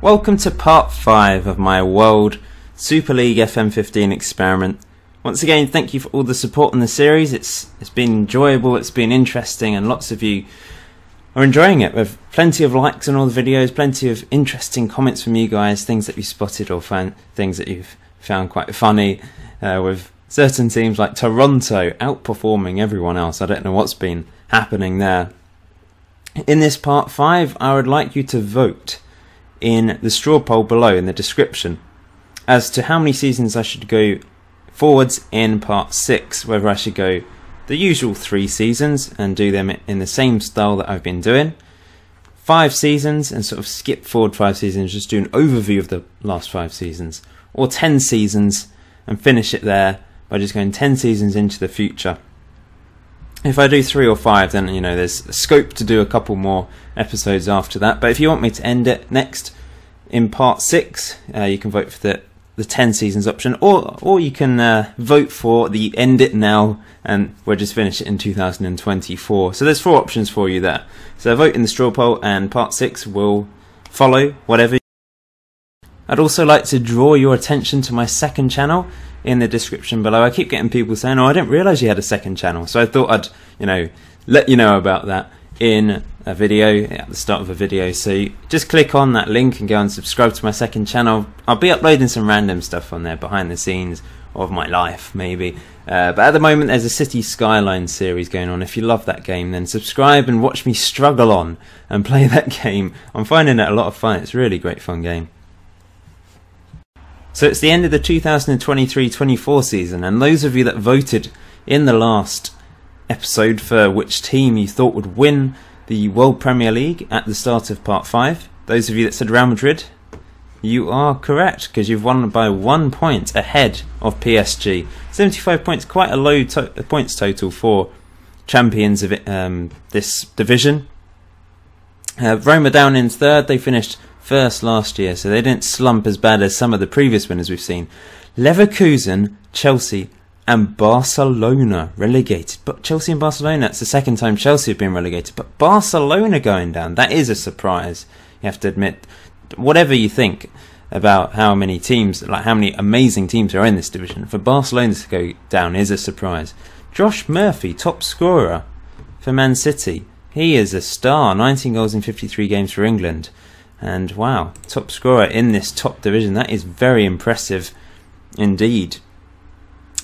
Welcome to part 5 of my World Super League FM15 experiment. Once again, thank you for all the support in the series. It's been enjoyable, it's been interesting, and lots of you are enjoying it, with plenty of likes on all the videos, plenty of interesting comments from you guys, things that you spotted or things that you've found quite funny, with certain teams like Toronto outperforming everyone else. I don't know what's been happening there. In this part 5, I would like you to vote in the straw poll below in the description as to how many seasons I should go forwards in part 6, whether I should go the usual 3 seasons and do them in the same style that I've been doing, 5 seasons and sort of skip forward 5 seasons, just do an overview of the last 5 seasons, or 10 seasons and finish it there by just going 10 seasons into the future. If I do 3 or 5, then you know there's scope to do a couple more episodes after that. But if you want me to end it next in part 6, you can vote for the 10 seasons option, or you can vote for the end it now and we'll just finish it in 2024. So there's 4 options for you there. So vote in the straw poll and part 6 will follow whatever. I'd also like to draw your attention to my second channel in the description below. I keep getting people saying, "Oh, I didn't realise you had a second channel," so I thought I'd, let you know about that in a video at the start of a video. So just click on that link and go and subscribe to my second channel. I'll be uploading some random stuff on there, behind the scenes of my life maybe. But at the moment there's a City Skyline series going on. If you love that game, then subscribe and watch me struggle on and play that game. I'm finding it a lot of fun. It's a really great fun game. So it's the end of the 2023-24 season, and those of you that voted in the last episode for which team you thought would win the World Premier League at the start of part 5, those of you that said Real Madrid, you are correct, because you've won by 1 point ahead of PSG. 75 points, quite a low points total for champions of this division. Roma down in 3rd, they finished first last year, so they didn't slump as bad as some of the previous winners we've seen. Leverkusen, Chelsea and Barcelona relegated. But Chelsea and Barcelona, it's the second time Chelsea have been relegated, but Barcelona going down, that is a surprise. You have to admit, whatever you think about how many teams, like how many amazing teams are in this division, for Barcelona to go down is a surprise. Josh Murphy, top scorer for Man City. He is a star, 19 goals in 53 games for England. And wow, top scorer in this top division. That is very impressive indeed.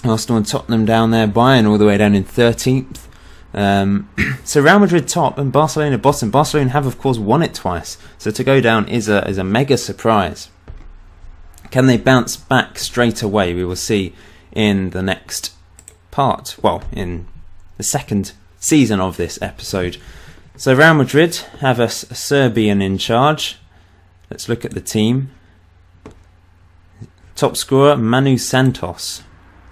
Arsenal and Tottenham down there, Bayern all the way down in 13th. So Real Madrid top and Barcelona bottom. Barcelona have of course won it twice, so to go down is a mega surprise. Can they bounce back straight away? We will see in the next part, well, in the second season of this episode. So Real Madrid have a Serbian in charge. Let's look at the team. Top scorer Manu Santos,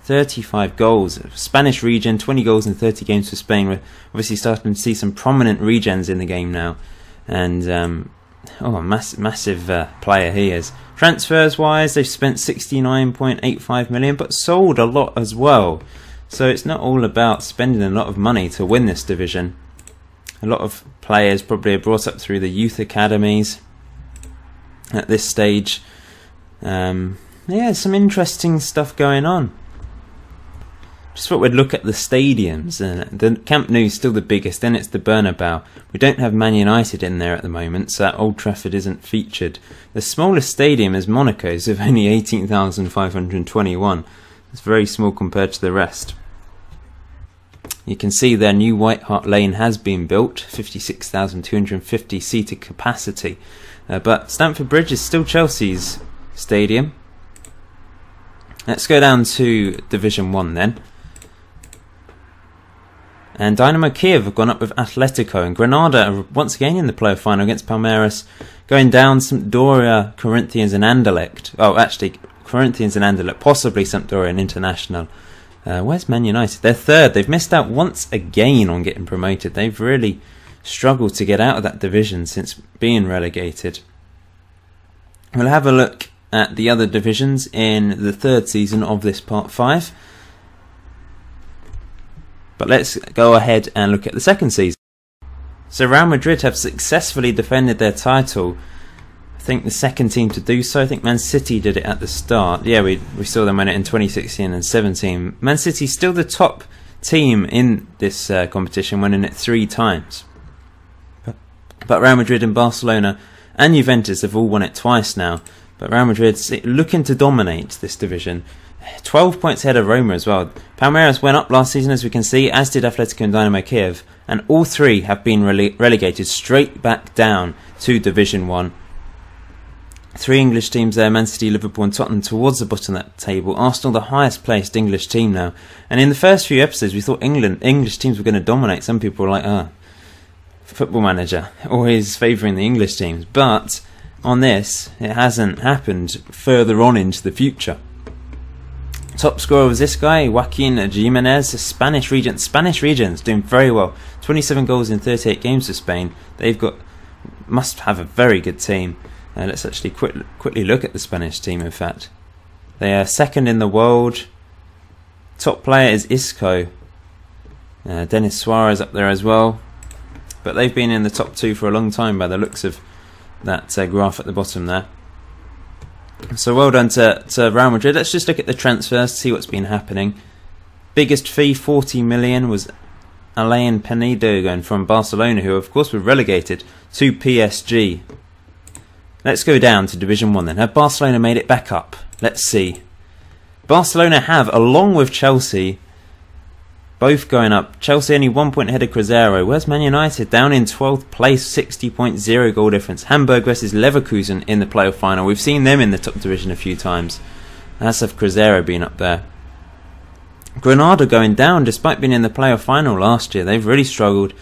35 goals. Spanish regen, 20 goals in 30 games for Spain. We're obviously starting to see some prominent regens in the game now. And a massive player he is. Transfers wise, they've spent 69.85 million, but sold a lot as well. So it's not all about spending a lot of money to win this division. A lot of players probably are brought up through the youth academies at this stage. Yeah, some interesting stuff going on. Just thought we'd look at the stadiums. The Camp Nou is still the biggest, then it's the Bernabeu. We don't have Man United in there at the moment, so Old Trafford isn't featured. The smallest stadium is Monaco's, of only 18,521. It's very small compared to the rest. You can see their new White Hart Lane has been built, 56,250 seater capacity. But Stamford Bridge is still Chelsea's stadium. Let's go down to Division 1 then. And Dynamo Kiev have gone up with Atletico, and Granada are once again in the playoff final against Palmeiras. Going down, Sampdoria, Corinthians and Anderlecht. Oh, actually, Corinthians and Anderlecht, possibly Sampdoria and International. Where's Man United? They're 3rd. They've missed out once again on getting promoted. They've really struggled to get out of that division since being relegated. We'll have a look at the other divisions in the 3rd season of this part 5. But let's go ahead and look at the 2nd season. So Real Madrid have successfully defended their title think the second team to do so. I think Man City did it at the start. Yeah, we saw them win it in 2016 and 17. Man City's still the top team in this competition, winning it 3 times. But Real Madrid and Barcelona and Juventus have all won it twice now. But Real Madrid's looking to dominate this division. 12 points ahead of Roma as well. Palmeiras went up last season, as we can see, as did Atletico and Dynamo Kiev. And all 3 have been relegated straight back down to Division 1. 3 English teams there, Man City, Liverpool and Tottenham, towards the bottom of that table. Arsenal, the highest placed English team now. And in the first few episodes we thought English teams were going to dominate. Some people were like, Football Manager, always favouring the English teams. But on this, it hasn't happened further on into the future. Top scorer was this guy, Joaquin Jimenez, Spanish regions doing very well. 27 goals in 38 games for Spain. Must have a very good team. Let's actually quickly look at the Spanish team, in fact. They are second in the world. Top player is Isco. Denis Suarez up there as well. But they've been in the top 2 for a long time by the looks of that graph at the bottom there. So well done to Real Madrid. Let's just look at the transfers, see what's been happening. Biggest fee, 40 million, was Alain Penedo going from Barcelona, who of course were relegated to PSG. Let's go down to Division 1 then. Have Barcelona made it back up? Let's see. Barcelona have, along with Chelsea, both going up. Chelsea only 1 point ahead of Cruzeiro. Where's Man United? Down in 12th place, 60.0 goal difference. Hamburg versus Leverkusen in the playoff final. We've seen them in the top division a few times. As have Cruzeiro been up there. Granada going down despite being in the playoff final last year. They've really struggled,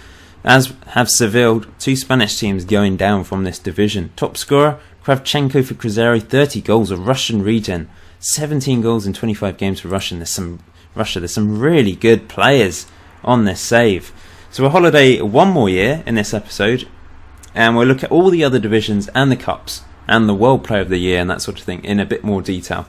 as have Seville. 2 Spanish teams going down from this division. Top scorer, Kravchenko for Cruzeiro, 30 goals, a Russian regen. 17 goals in 25 games for Russia. There's some really good players on this save. So we'll holiday one more year in this episode, and we'll look at all the other divisions and the cups and the World Player of the Year and that sort of thing in a bit more detail.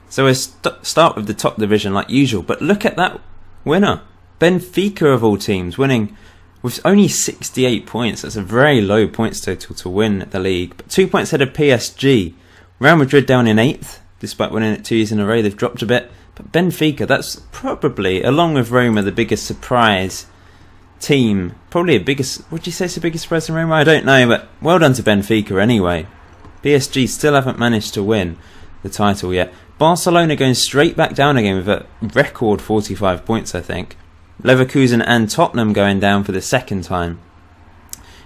So we'll start with the top division like usual, but look at that winner. Benfica of all teams, winning with only 68 points. That's a very low points total to win the league. But 2 points ahead of PSG. Real Madrid down in 8th, despite winning it 2 years in a row. They've dropped a bit. But Benfica, that's probably, along with Roma, the biggest surprise team. Probably would you say it's the biggest surprise in Roma? I don't know, but well done to Benfica anyway. PSG still haven't managed to win the title yet. Barcelona going straight back down again with a record 45 points, I think. Leverkusen and Tottenham going down for the second time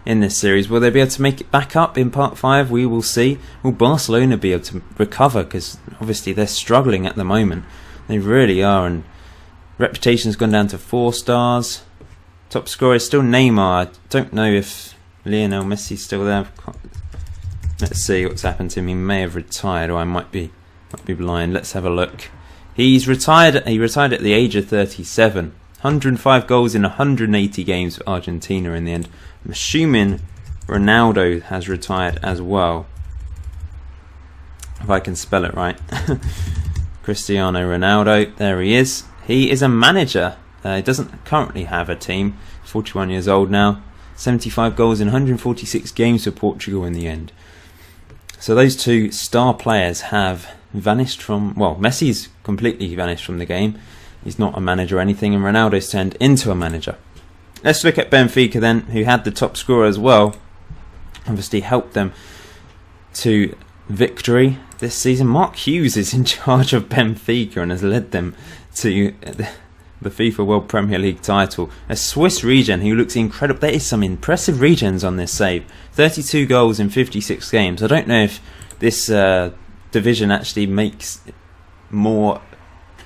in this series. Will they be able to make it back up in Part 5? We will see. Will Barcelona be able to recover? Because obviously they're struggling at the moment. They really are, and reputation's gone down to 4 stars. Top scorer is still Neymar. I don't know if Lionel Messi's still there. Let's see what's happened to him. He may have retired, or I might be blind. Let's have a look. He's retired. He retired at the age of 37. 105 goals in 180 games for Argentina in the end. I'm assuming Ronaldo has retired as well, if I can spell it right. Cristiano Ronaldo, there he is. He is a manager. He doesn't currently have a team. 41 years old now. 75 goals in 146 games for Portugal in the end. So those 2 star players have vanished from... Well, Messi's completely vanished from the game. He's not a manager or anything, and Ronaldo's turned into a manager. Let's look at Benfica then, who had the top scorer as well. Obviously helped them to victory this season. Mark Hughes is in charge of Benfica and has led them to the FIFA World Premier League title. A Swiss regen who looks incredible. There is some impressive regens on this save. 32 goals in 56 games. I don't know if this division actually makes more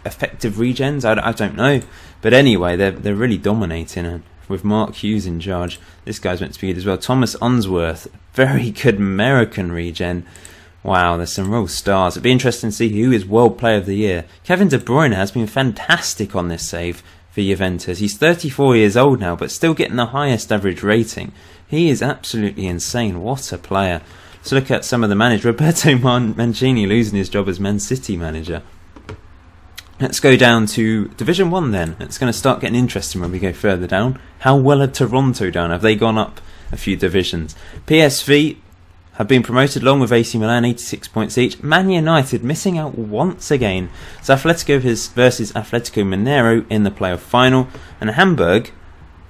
effective regens. I don't know. But anyway, they're really dominating, and with Mark Hughes in charge, this guy's meant to be good as well. Thomas Unsworth, very good American regen. Wow, there's some real stars. It'd be interesting to see who is World Player of the Year. Kevin De Bruyne has been fantastic on this save for Juventus. He's 34 years old now, but still getting the highest average rating. He is absolutely insane. What a player. Let's look at some of the managers. Roberto Mancini losing his job as Man City manager. Let's go down to Division 1 then. It's going to start getting interesting when we go further down. How well are Toronto done? Have they gone up a few divisions? PSV have been promoted along with AC Milan, 86 points each. Man United missing out once again. So Atletico versus Atletico Mineiro in the playoff final. And Hamburg,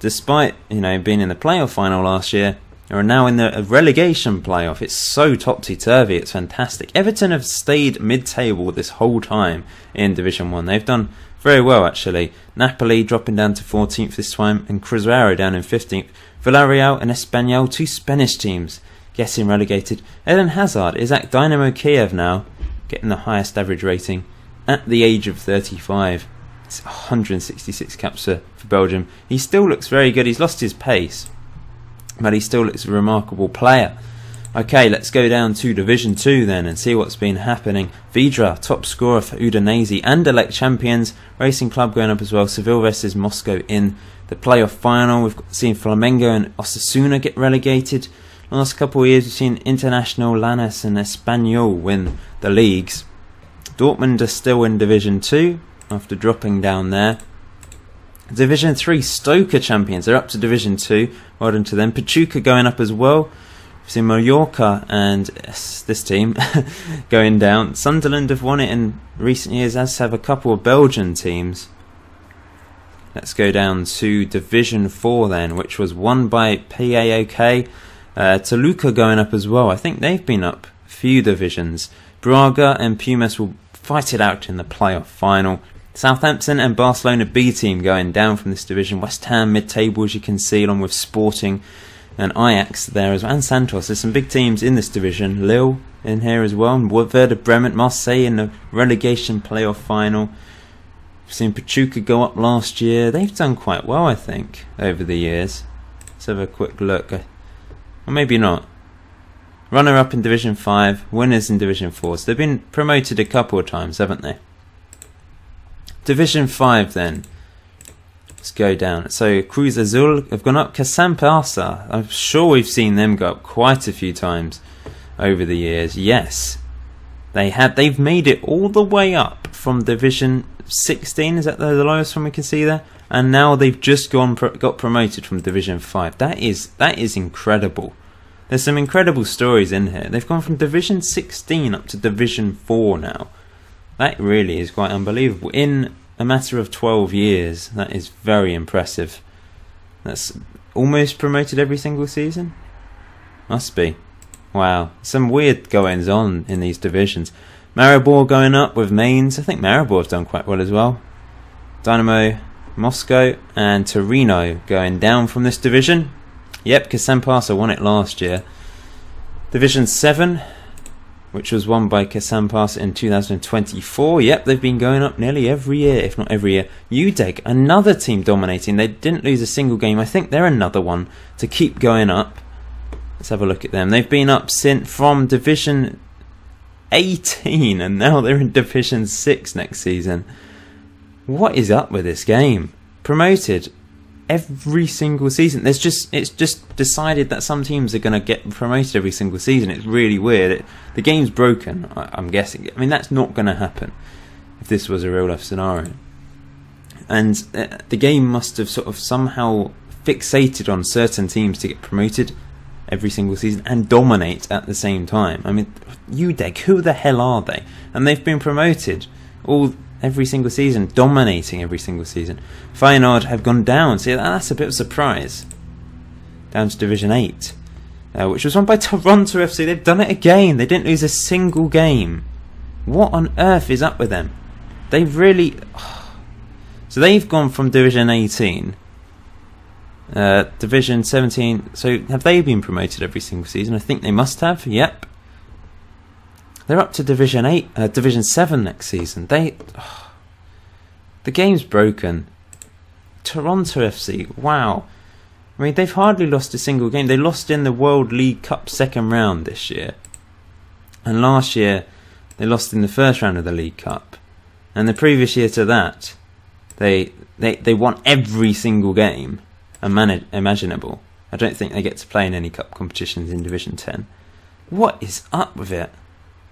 despite being in the playoff final last year, are now in the relegation playoff. It's so topsy-turvy, it's fantastic. Everton have stayed mid-table this whole time in Division 1. They've done very well, actually. Napoli dropping down to 14th this time, and Cruzeiro down in 15th. Villarreal and Espanyol, 2 Spanish teams, getting relegated. Eden Hazard is at Dynamo Kiev now, getting the highest average rating at the age of 35. It's 166 caps for Belgium. He still looks very good. He's lost his pace, but he still looks a remarkable player. Okay, let's go down to Division 2 then and see what's been happening. Vidra, top scorer for Udinese, Anderlecht champions. Racing Club going up as well. Seville versus Moscow in the playoff final. We've seen Flamengo and Osasuna get relegated. Last couple of years we've seen International, Lanús and Espanyol win the leagues. Dortmund are still in Division 2 after dropping down there. Division 3, Stoke are champions. They're up to Division 2. Well done to them. Pachuca going up as well. We've seen Mallorca and this team going down. Sunderland have won it in recent years, as have a couple of Belgian teams. Let's go down to Division 4 then, which was won by PAOK. Toluca going up as well. I think they've been up a few divisions. Braga and Pumas will fight it out in the playoff final. Southampton and Barcelona B team going down from this division. West Ham mid-table, as you can see, along with Sporting and Ajax there as well, and Santos. There's some big teams in this division. Lille in here as well, and Werder Bremen, Marseille in the relegation playoff final. We've seen Pachuca go up last year. They've done quite well, I think, over the years. Let's have a quick look. Or maybe not. Runner-up in Division 5, winners in Division 4. So they've been promoted a couple of times, haven't they? Division 5 then. Let's go down. So Cruz Azul have gone up. Casampasa, I'm sure we've seen them go up quite a few times over the years. Yes, they have. They've made it all the way up from Division 16. Is that the lowest one we can see there? And now they've just got promoted from Division 5. That is incredible. There's some incredible stories in here. They've gone from Division 16 up to Division 4 now. That really is quite unbelievable. In a matter of 12 years, that is very impressive. That's almost promoted every single season? Must be. Wow. Some weird goings on in these divisions. Maribor going up with Mainz. I think Maribor have done quite well as well. Dynamo Moscow and Torino going down from this division. Yep, Casampasa won it last year. Division 7, which was won by Casampasa in 2024. Yep, they've been going up nearly every year, if not every year. UDEG, another team dominating. They didn't lose a single game. I think they're another one to keep going up. Let's have a look at them. They've been up from Division 18 and now they're in Division 6 next season. What is up with this game? Promoted every single season. It's just decided that some teams are going to get promoted every single season. It's really weird. The game's broken, I'm guessing. I mean, that's not going to happen if this was a real life scenario. And the game must have sort of somehow fixated on certain teams to get promoted every single season and dominate at the same time. I mean, UDEG, who the hell are they? And they've been promoted every single season, dominating every single season. Feyenoord have gone down. See, that's a bit of a surprise. Down to Division 8, which was won by Toronto FC. They've done it again. They didn't lose a single game. What on earth is up with them? They've really... So they've gone from Division 18, Division 17. So have they been promoted every single season? I think they must have. Yep. They're up to Division 8, Division 7 next season. The game's broken. Toronto FC, wow. I mean, they've hardly lost a single game. They lost in the World League Cup second round this year. And last year, they lost in the first round of the League Cup. And the previous year to that, they won every single game imaginable. I don't think they get to play in any cup competitions in Division 10. What is up with it?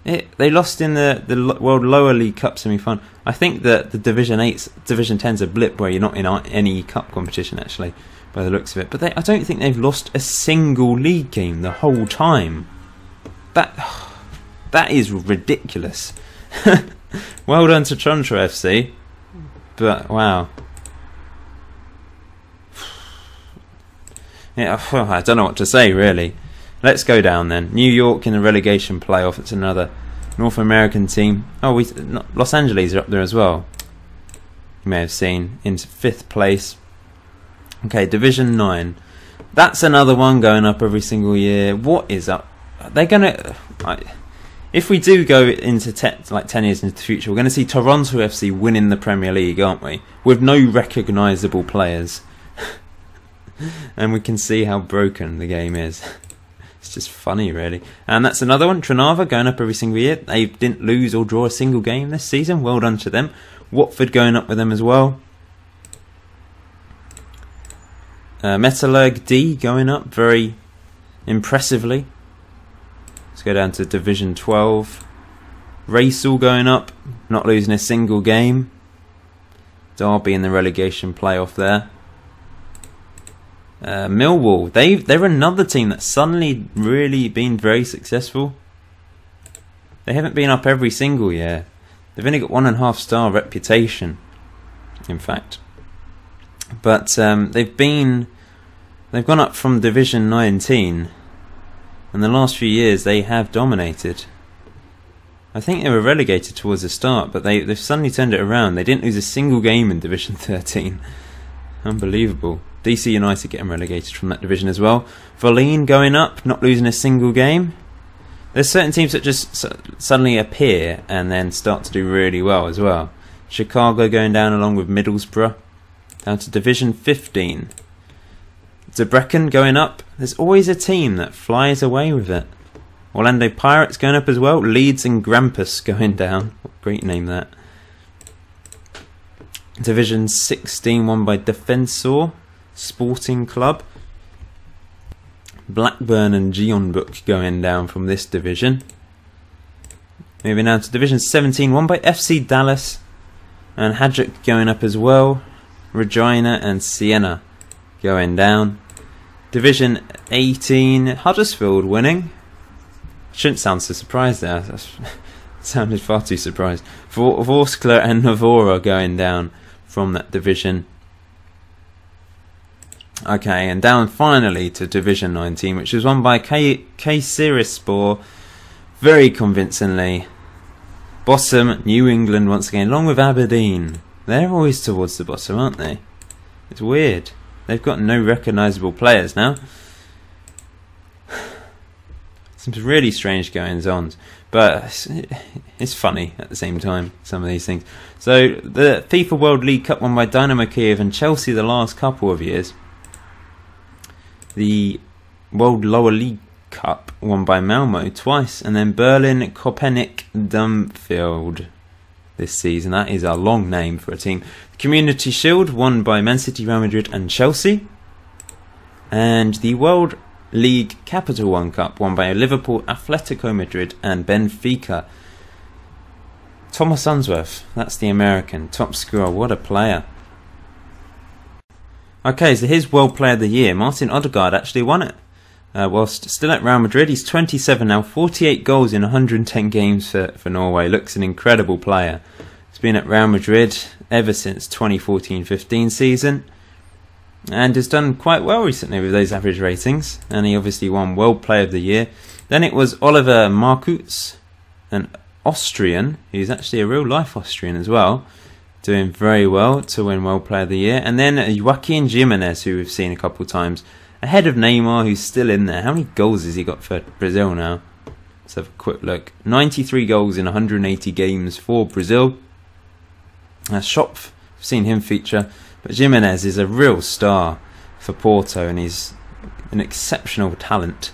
They lost in the World Lower League Cup semi-final. I think that the Division 8's, Division 10's a blip where you're not in any cup competition, actually, by the looks of it. But I don't think they've lost a single league game the whole time. That is ridiculous. Well done to Trontra FC, but wow. Yeah, I don't know what to say really. Let's go down then. New York in the relegation playoff. It's another North American team. Oh, Los Angeles are up there as well. You may have seen in 5th place. Okay, Division 9. That's another one going up every single year. What is up? They're gonna. If we do go into 10 years into the future, we're going to see Toronto FC winning the Premier League, aren't we? With no recognisable players. And we can see how broken the game is. It's just funny, really. And that's another one. Trnava going up every single year. They didn't lose or draw a single game this season. Well done to them. Watford going up with them as well. Metallurg D going up very impressively. Let's go down to Division 12. Racel going up, not losing a single game. Derby in the relegation playoff there. Millwall, they're another team that's suddenly really been very successful. They haven't been up every single year. They've only got 1.5 star reputation, in fact. But they've gone up from Division 19. And the last few years they have dominated. I think they were relegated towards the start, but they've suddenly turned it around. They didn't lose a single game in Division 13. Unbelievable. DC United getting relegated from that division as well. Volene going up, not losing a single game. There's certain teams that just suddenly appear and then start to do really well as well. Chicago going down along with Middlesbrough. Down to Division 15. Debrecen going up. There's always a team that flies away with it. Orlando Pirates going up as well. Leeds and Grampus going down. What a great name that. Division 16 won by Defensor Sporting Club. Blackburn and Jeonbuk going down from this division. Moving down to Division 17 won by FC Dallas. And Hajduk going up as well. Regina and Siena going down. Division 18, Huddersfield winning. Shouldn't sound so surprised there. That sounded far too surprised. Vorskla and Novora going down from that division. Okay, and down finally to Division 19, which was won by Kayserispor very convincingly. Bottom, New England once again, along with Aberdeen. They're always towards the bottom, aren't they? It's weird. They've got no recognisable players now. Some really strange goings on, but it's funny at the same time, some of these things. So the FIFA World League Cup won by Dynamo Kiev and Chelsea the last couple of years. The World Lower League Cup won by Malmo twice, and then Berlin Kopenik Dumfield this season. That is a long name for a team. Community Shield won by Man City, Real Madrid and Chelsea. And the World League Capital One Cup won by Liverpool, Atletico Madrid and Benfica. Thomas Unsworth, that's the American top scorer. What a player. Okay, so here's World Player of the Year. Martin Odegaard actually won it. Whilst still at Real Madrid, he's 27 now, 48 goals in 110 games for Norway. Looks an incredible player. He's been at Real Madrid ever since 2014-15 season and has done quite well recently with those average ratings, and he obviously won World Player of the Year. Then it was Oliver Markutz, an Austrian, who's actually a real life Austrian as well, doing very well to win World Player of the Year. And then Joaquin Jimenez, who we've seen a couple of times, ahead of Neymar, who's still in there. How many goals has he got for Brazil now? Let's have a quick look. 93 goals in 180 games for Brazil. Schopf, I've seen him feature. But Jimenez is a real star for Porto, and he's an exceptional talent.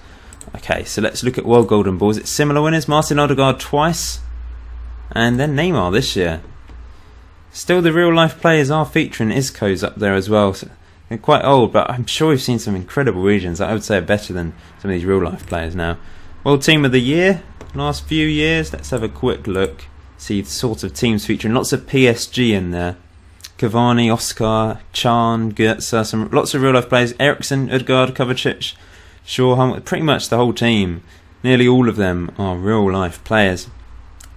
Okay, so let's look at World Golden Balls. It's similar winners. Martin Odegaard twice, and then Neymar this year. Still, the real-life players are featuring. Isco's up there as well. So they're quite old, but I'm sure we've seen some incredible regions that I would say are better than some of these real-life players now. World Team of the Year, last few years. Let's have a quick look. See the sort of teams featuring. Lots of PSG in there. Cavani, Oscar, Chan, Goetze, lots of real-life players. Eriksson, Ødegaard, Kovacic, Shaw, pretty much the whole team. Nearly all of them are real life players.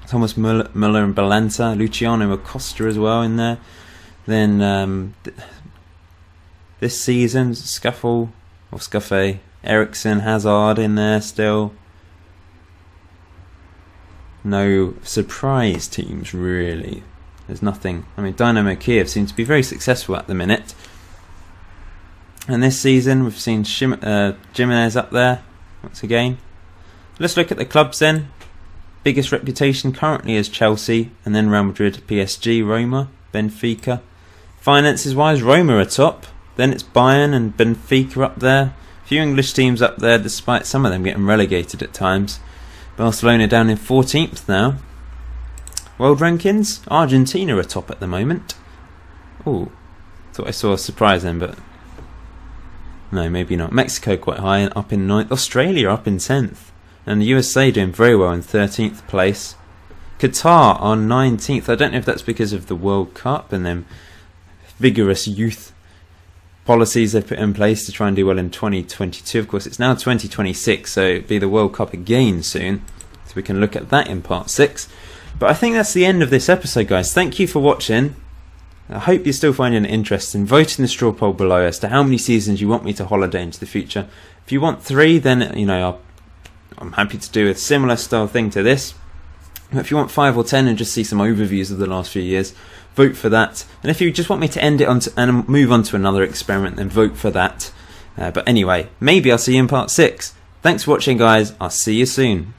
Thomas Muller and Balanta, Luciano Acosta as well in there. Then this season, Scaffe, Ericsson, Hazard in there still. No surprise teams really. There's nothing. I mean, Dynamo Kiev seems to be very successful at the minute. And this season we've seen Jimenez up there once again. Let's look at the clubs then. Biggest reputation currently is Chelsea, and then Real Madrid, PSG, Roma, Benfica. Finances wise, Roma are top. Then it's Bayern and Benfica up there. A few English teams up there, despite some of them getting relegated at times. Barcelona down in 14th now. World rankings, Argentina are top at the moment. Oh, thought I saw a surprise then, but no, maybe not. Mexico quite high and up in 9th. Australia up in 10th. And the USA doing very well in 13th place. Qatar on 19th. I don't know if that's because of the World Cup and them vigorous youth policies they've put in place to try and do well in 2022. Of course, it's now 2026, so it'll be the World Cup again soon. So we can look at that in part 6. But I think that's the end of this episode, guys. Thank you for watching. I hope you're still finding it interesting. Vote in the straw poll below as to how many seasons you want me to holiday into the future. If you want 3, then, you know, I'm happy to do a similar style thing to this. If you want 5 or 10 and just see some overviews of the last few years, vote for that. And if you just want me to end it and move on to another experiment, then vote for that. But anyway, maybe I'll see you in part 6. Thanks for watching, guys. I'll see you soon.